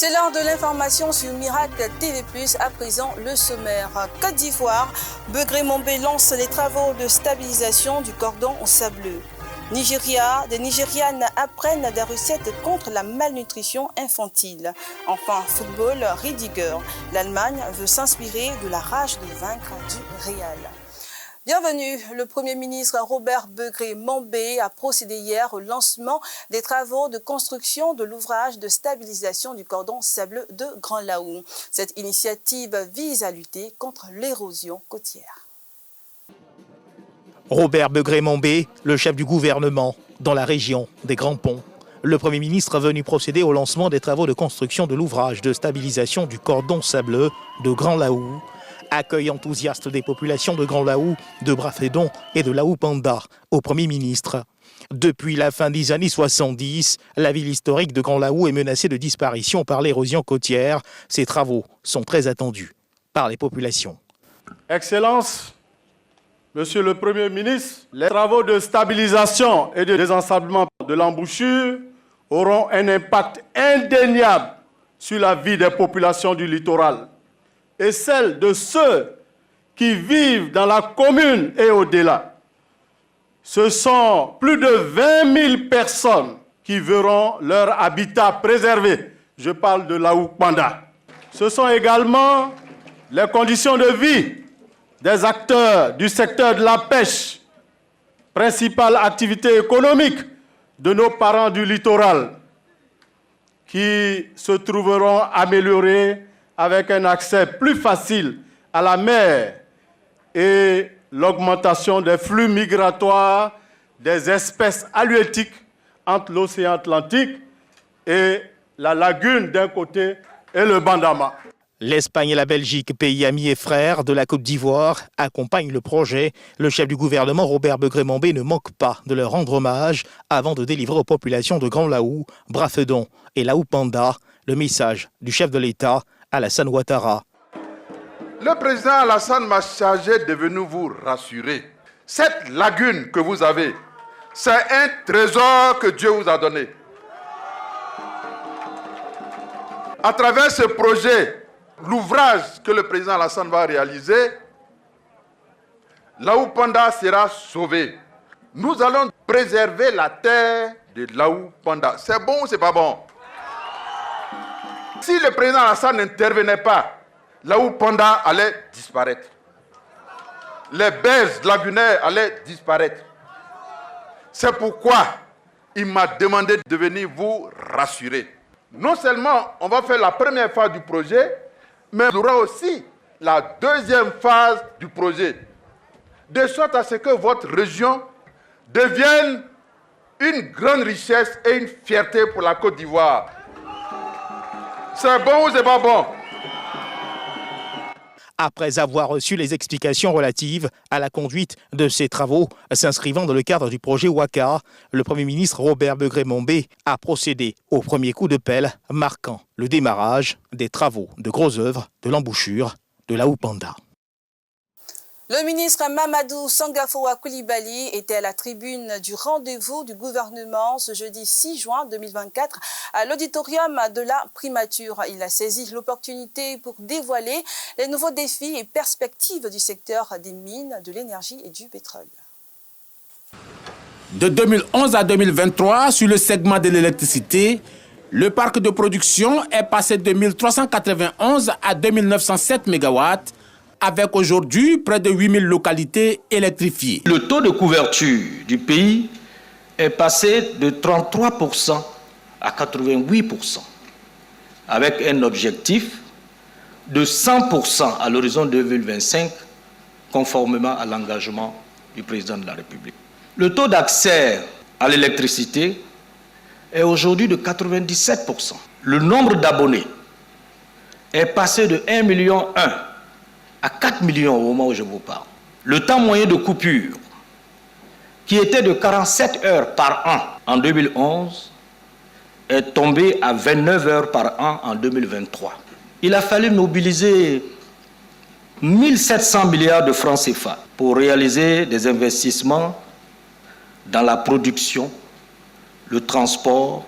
C'est l'heure de l'information sur Miracle TV+, à présent le sommaire. Côte d'Ivoire, Begré-Mombé lance les travaux de stabilisation du cordon sableux. Nigeria, des Nigérianes apprennent des recettes contre la malnutrition infantile. Enfin, football, Riediger. L'Allemagne veut s'inspirer de la rage de vaincre du Real. Bienvenue, le Premier ministre Robert Begré-Mombé a procédé hier au lancement des travaux de construction de l'ouvrage de stabilisation du cordon sableux de Grand Laou. Cette initiative vise à lutter contre l'érosion côtière. Robert Begré-Mombé, le chef du gouvernement dans la région des Grands Ponts. Le Premier ministre est venu procéder au lancement des travaux de construction de l'ouvrage de stabilisation du cordon sableux de Grand Laou. Accueil enthousiaste des populations de Grand Laou, de Brafédon et de Laou-Panda au Premier ministre. Depuis la fin des années 70, la ville historique de Grand Laou est menacée de disparition par l'érosion côtière. Ces travaux sont très attendus par les populations. Excellence, Monsieur le Premier ministre, les travaux de stabilisation et de désensablement de l'embouchure auront un impact indéniable sur la vie des populations du littoral et celle de ceux qui vivent dans la commune et au-delà. Ce sont plus de 20 000 personnes qui verront leur habitat préservé. Je parle de Laou-Panda. Ce sont également les conditions de vie des acteurs du secteur de la pêche, principale activité économique de nos parents du littoral, qui se trouveront améliorés avec un accès plus facile à la mer et l'augmentation des flux migratoires des espèces halieutiques entre l'océan Atlantique et la lagune d'un côté et le Bandama. L'Espagne et la Belgique, pays amis et frères de la Côte d'Ivoire, accompagnent le projet. Le chef du gouvernement, Robert Begré-Mombé, ne manque pas de leur rendre hommage avant de délivrer aux populations de Grand Laou, Brafédon et Laou-Panda le message du chef de l'État, Alassane Ouattara. Le président Alassane m'a chargé de venir vous rassurer. Cette lagune que vous avez, c'est un trésor que Dieu vous a donné. À travers ce projet, l'ouvrage que le président Alassane va réaliser, Laou-Panda sera sauvé. Nous allons préserver la terre de Laou-Panda. C'est bon ou c'est pas bon? Si le président Alassane n'intervenait pas, Laou-Panda allait disparaître. Les baies lagunaires allaient disparaître. C'est pourquoi il m'a demandé de venir vous rassurer. Non seulement on va faire la première phase du projet, mais il y aura aussi la deuxième phase du projet, de sorte à ce que votre région devienne une grande richesse et une fierté pour la Côte d'Ivoire. C'est bon ou c'est pas bon? Après avoir reçu les explications relatives à la conduite de ces travaux s'inscrivant dans le cadre du projet Ouaka, le Premier ministre Robert Begré-Mombé a procédé au premier coup de pelle marquant le démarrage des travaux de gros œuvres de l'embouchure de Laou-Panda. Le ministre Mamadou Sangafoua Coulibaly était à la tribune du rendez-vous du gouvernement ce jeudi 6 juin 2024 à l'auditorium de la primature. Il a saisi l'opportunité pour dévoiler les nouveaux défis et perspectives du secteur des mines, de l'énergie et du pétrole. De 2011 à 2023, sur le segment de l'électricité, le parc de production est passé de 1391 à 2907 MW, avec aujourd'hui près de 8000 localités électrifiées. Le taux de couverture du pays est passé de 33% à 88%, avec un objectif de 100% à l'horizon 2025, conformément à l'engagement du président de la République. Le taux d'accès à l'électricité est aujourd'hui de 97%. Le nombre d'abonnés est passé de 1,1 million à 4 millions au moment où je vous parle. Le temps moyen de coupure, qui était de 47 heures par an en 2011, est tombé à 29 heures par an en 2023. Il a fallu mobiliser 1700 milliards de francs CFA pour réaliser des investissements dans la production, le transport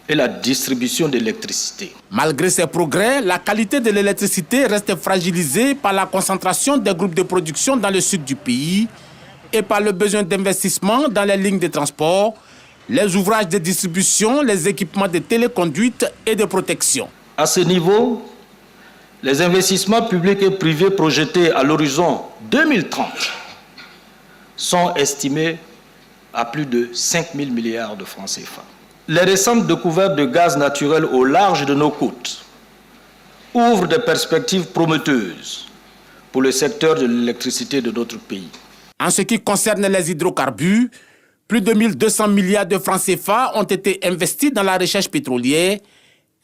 et la distribution d'électricité. Malgré ces progrès, la qualité de l'électricité reste fragilisée par la concentration des groupes de production dans le sud du pays et par le besoin d'investissement dans les lignes de transport, les ouvrages de distribution, les équipements de téléconduite et de protection. À ce niveau, les investissements publics et privés projetés à l'horizon 2030 sont estimés à plus de 5 000 milliards de francs CFA. Les récentes découvertes de gaz naturel au large de nos côtes ouvrent des perspectives prometteuses pour le secteur de l'électricité de notre pays. En ce qui concerne les hydrocarbures, plus de 1200 milliards de francs CFA ont été investis dans la recherche pétrolière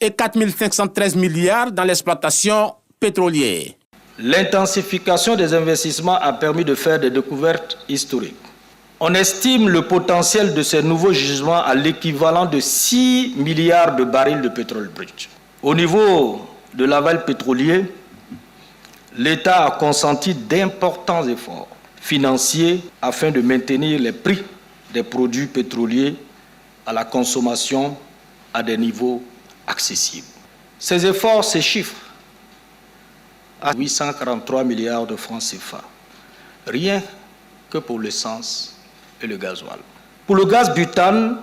et 4513 milliards dans l'exploitation pétrolière. L'intensification des investissements a permis de faire des découvertes historiques. On estime le potentiel de ces nouveaux gisements à l'équivalent de 6 milliards de barils de pétrole brut. Au niveau de l'aval pétrolier, l'État a consenti d'importants efforts financiers afin de maintenir les prix des produits pétroliers à la consommation à des niveaux accessibles. Ces efforts se chiffrent à 843 milliards de francs CFA, rien que pour l'essence et le gasoil. Pour le gaz butane,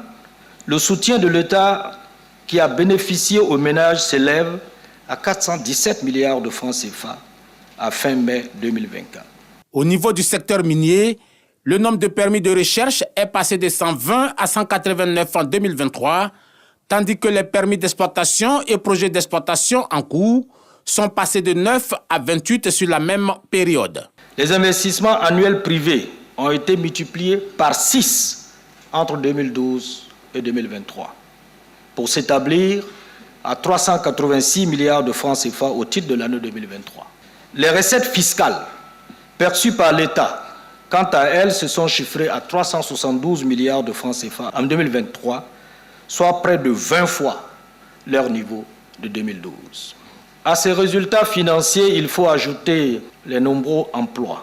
le soutien de l'État qui a bénéficié aux ménages s'élève à 417 milliards de francs CFA à fin mai 2024. Au niveau du secteur minier, le nombre de permis de recherche est passé de 120 à 189 en 2023, tandis que les permis d'exploitation et projets d'exploitation en cours sont passés de 9 à 28 sur la même période. Les investissements annuels privés ont été multipliés par 6 entre 2012 et 2023 pour s'établir à 386 milliards de francs CFA au titre de l'année 2023. Les recettes fiscales perçues par l'État, quant à elles, se sont chiffrées à 372 milliards de francs CFA en 2023, soit près de 20 fois leur niveau de 2012. À ces résultats financiers, il faut ajouter les nombreux emplois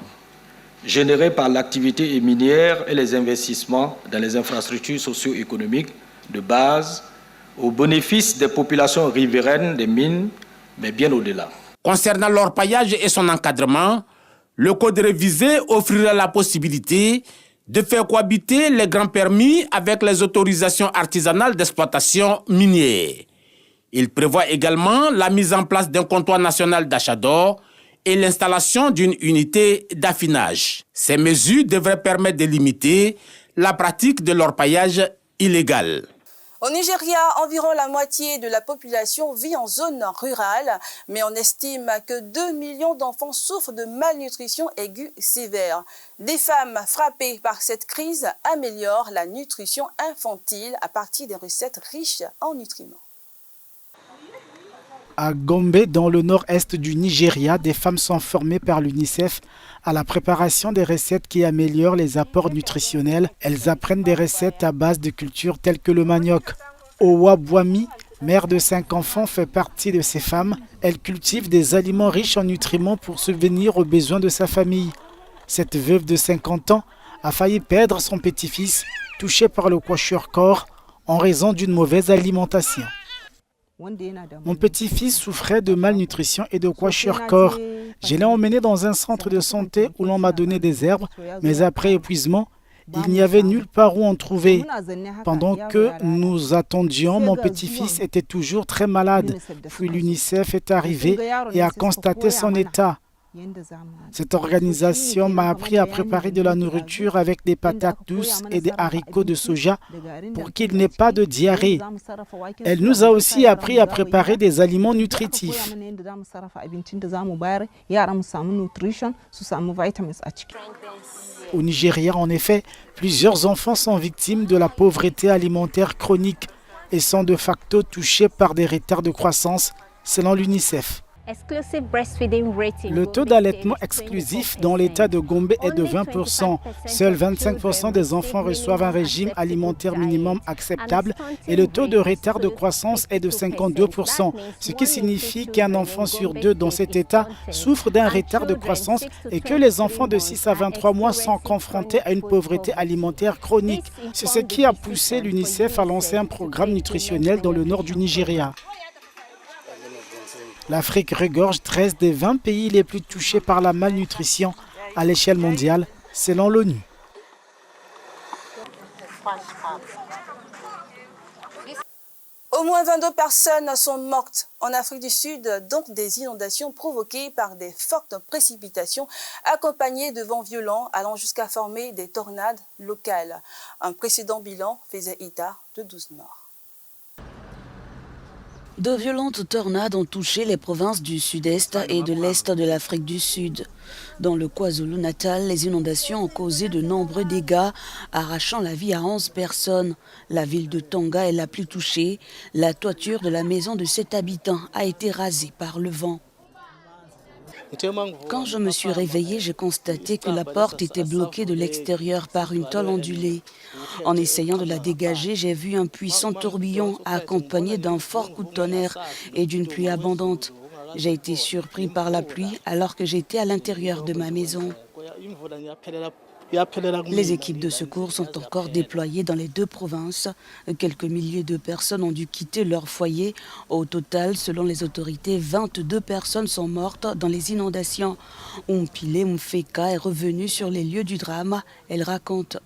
générés par l'activité minière et les investissements dans les infrastructures socio-économiques de base au bénéfice des populations riveraines des mines, mais bien au-delà. Concernant l'orpaillage et son encadrement, le code révisé offrira la possibilité de faire cohabiter les grands permis avec les autorisations artisanales d'exploitation minière. Il prévoit également la mise en place d'un comptoir national d'achat d'or et l'installation d'une unité d'affinage. Ces mesures devraient permettre de limiter la pratique de l'orpaillage illégal. Au Nigeria, environ la moitié de la population vit en zone rurale, mais on estime que 2 millions d'enfants souffrent de malnutrition aiguë sévère. Des femmes frappées par cette crise améliorent la nutrition infantile à partir des recettes riches en nutriments. À Gombe, dans le nord-est du Nigeria, des femmes sont formées par l'UNICEF à la préparation des recettes qui améliorent les apports nutritionnels. Elles apprennent des recettes à base de cultures telles que le manioc. Owa Bouami, mère de 5 enfants, fait partie de ces femmes. Elle cultive des aliments riches en nutriments pour subvenir aux besoins de sa famille. Cette veuve de 50 ans a failli perdre son petit-fils, touché par le kwashiorkor en raison d'une mauvaise alimentation. Mon petit-fils souffrait de malnutrition et de kwashiorkor. Je l'ai emmené dans un centre de santé où l'on m'a donné des herbes, mais après épuisement, il n'y avait nulle part où en trouver. Pendant que nous attendions, mon petit-fils était toujours très malade. Puis l'UNICEF est arrivé et a constaté son état. Cette organisation m'a appris à préparer de la nourriture avec des patates douces et des haricots de soja pour qu'il n'ait pas de diarrhée. Elle nous a aussi appris à préparer des aliments nutritifs. Au Nigeria, en effet, plusieurs enfants sont victimes de la pauvreté alimentaire chronique et sont de facto touchés par des retards de croissance, selon l'UNICEF. Le taux d'allaitement exclusif dans l'État de Gombe est de 20%. Seuls 25% des enfants reçoivent un régime alimentaire minimum acceptable et le taux de retard de croissance est de 52%, ce qui signifie qu'un enfant sur deux dans cet État souffre d'un retard de croissance et que les enfants de 6 à 23 mois sont confrontés à une pauvreté alimentaire chronique. C'est ce qui a poussé l'UNICEF à lancer un programme nutritionnel dans le nord du Nigeria. L'Afrique regorge 13 des 20 pays les plus touchés par la malnutrition à l'échelle mondiale, selon l'ONU. Au moins 22 personnes sont mortes en Afrique du Sud dans des inondations provoquées par des fortes précipitations accompagnées de vents violents allant jusqu'à former des tornades locales. Un précédent bilan faisait état de 12 morts. De violentes tornades ont touché les provinces du sud-est et de l'est de l'Afrique du Sud. Dans le KwaZulu-Natal, les inondations ont causé de nombreux dégâts, arrachant la vie à 11 personnes. La ville de Tonga est la plus touchée. La toiture de la maison de 7 habitants a été rasée par le vent. Quand je me suis réveillée, j'ai constaté que la porte était bloquée de l'extérieur par une tôle ondulée. En essayant de la dégager, j'ai vu un puissant tourbillon accompagné d'un fort coup de tonnerre et d'une pluie abondante. J'ai été surpris par la pluie alors que j'étais à l'intérieur de ma maison. Les équipes de secours sont encore déployées dans les deux provinces. Quelques milliers de personnes ont dû quitter leur foyer. Au total, selon les autorités, 22 personnes sont mortes dans les inondations. Umpile Mfeka est revenue sur les lieux du drame. Elle raconte: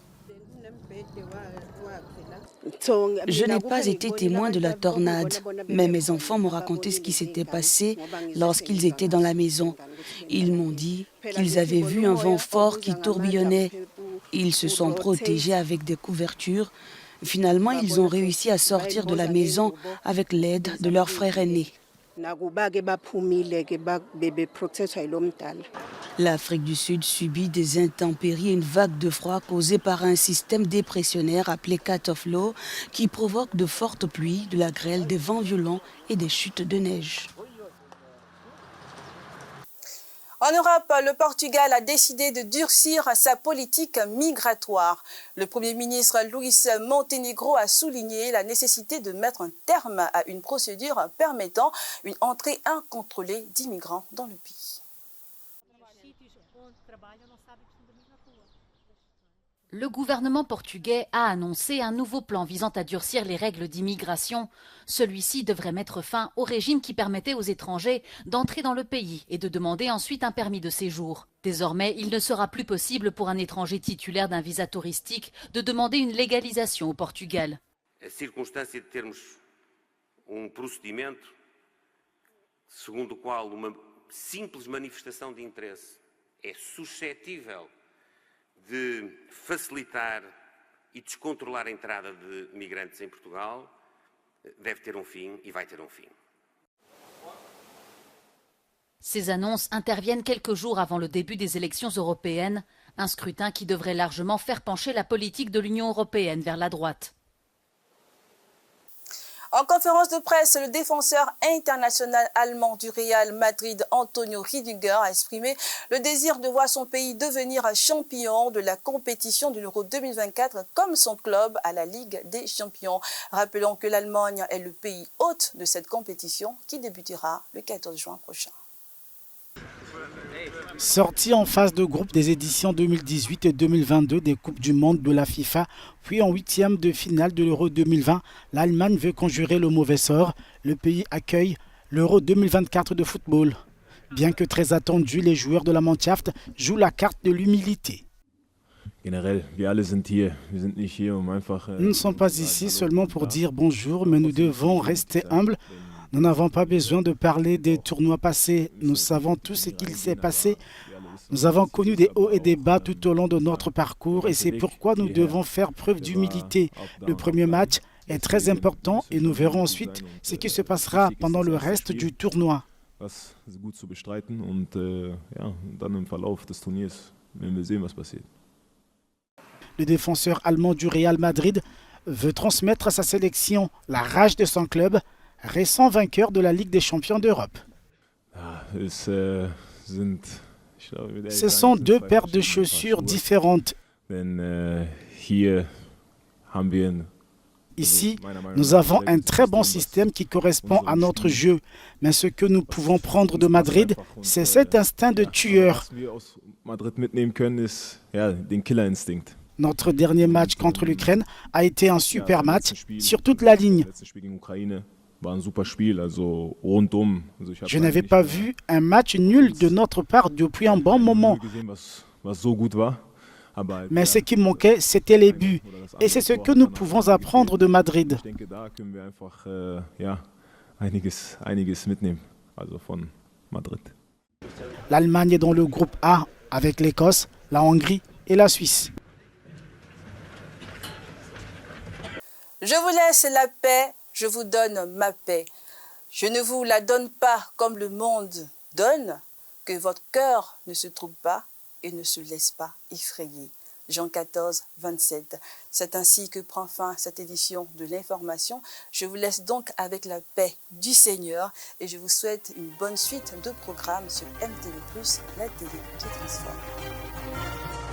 je n'ai pas été témoin de la tornade, mais mes enfants m'ont raconté ce qui s'était passé lorsqu'ils étaient dans la maison. Ils m'ont dit qu'ils avaient vu un vent fort qui tourbillonnait. Ils se sont protégés avec des couvertures. Finalement, ils ont réussi à sortir de la maison avec l'aide de leur frère aîné. L'Afrique du Sud subit des intempéries et une vague de froid causée par un système dépressionnaire appelé Cat of Law qui provoque de fortes pluies, de la grêle, des vents violents et des chutes de neige. En Europe, le Portugal a décidé de durcir sa politique migratoire. Le Premier ministre Luís Montenegro a souligné la nécessité de mettre un terme à une procédure permettant une entrée incontrôlée d'immigrants dans le pays. Le gouvernement portugais a annoncé un nouveau plan visant à durcir les règles d'immigration. Celui-ci devrait mettre fin au régime qui permettait aux étrangers d'entrer dans le pays et de demander ensuite un permis de séjour. Désormais, il ne sera plus possible pour un étranger titulaire d'un visa touristique de demander une légalisation au Portugal. A circunstância de termos procedimento segundo o qual uma simples manifestação de interesse é suscetível de facilitar e descontrolar a entrada de migrantes em Portugal, deve ter fim e vai ter fim. Ces annonces interviennent quelques jours avant le début des élections européennes, un scrutin qui devrait largement faire pencher la politique de l'Union européenne vers la droite. En conférence de presse, le défenseur international allemand du Real Madrid, Antonio Rüdiger, a exprimé le désir de voir son pays devenir champion de la compétition de l'Euro 2024 comme son club à la Ligue des Champions. Rappelons que l'Allemagne est le pays hôte de cette compétition qui débutera le 14 juin prochain. Sorti en phase de groupe des éditions 2018 et 2022 des Coupes du Monde de la FIFA, puis en huitième de finale de l'Euro 2020, l'Allemagne veut conjurer le mauvais sort. Le pays accueille l'Euro 2024 de football. Bien que très attendu, les joueurs de la Mannschaft jouent la carte de l'humilité. Nous ne sommes pas ici seulement pour dire bonjour, mais nous devons rester humbles. Nous n'avons pas besoin de parler des tournois passés. Nous savons tout ce qu'il s'est passé. Nous avons connu des hauts et des bas tout au long de notre parcours et c'est pourquoi nous devons faire preuve d'humilité. Le premier match est très important et nous verrons ensuite ce qui se passera pendant le reste du tournoi. Le défenseur allemand du Real Madrid veut transmettre à sa sélection la rage de son club, récent vainqueur de la Ligue des champions d'Europe. Ce sont deux paires de chaussures différentes. Ici, nous avons un très bon système qui correspond à notre jeu. Mais ce que nous pouvons prendre de Madrid, c'est cet instinct de tueur. Notre dernier match contre l'Ukraine a été un super match sur toute la ligne. Je n'avais pas vu un match nul de notre part depuis un bon moment. Mais ce qui manquait, c'était les buts. Et c'est ce que nous pouvons apprendre de Madrid. L'Allemagne est dans le groupe A avec l'Écosse, la Hongrie et la Suisse. Je vous laisse la paix, je vous donne ma paix. Je ne vous la donne pas comme le monde donne, que votre cœur ne se trouble pas et ne se laisse pas effrayer. Jean 14, 27. C'est ainsi que prend fin cette édition de l'information. Je vous laisse donc avec la paix du Seigneur et je vous souhaite une bonne suite de programmes sur MTV+, la télé qui transforme.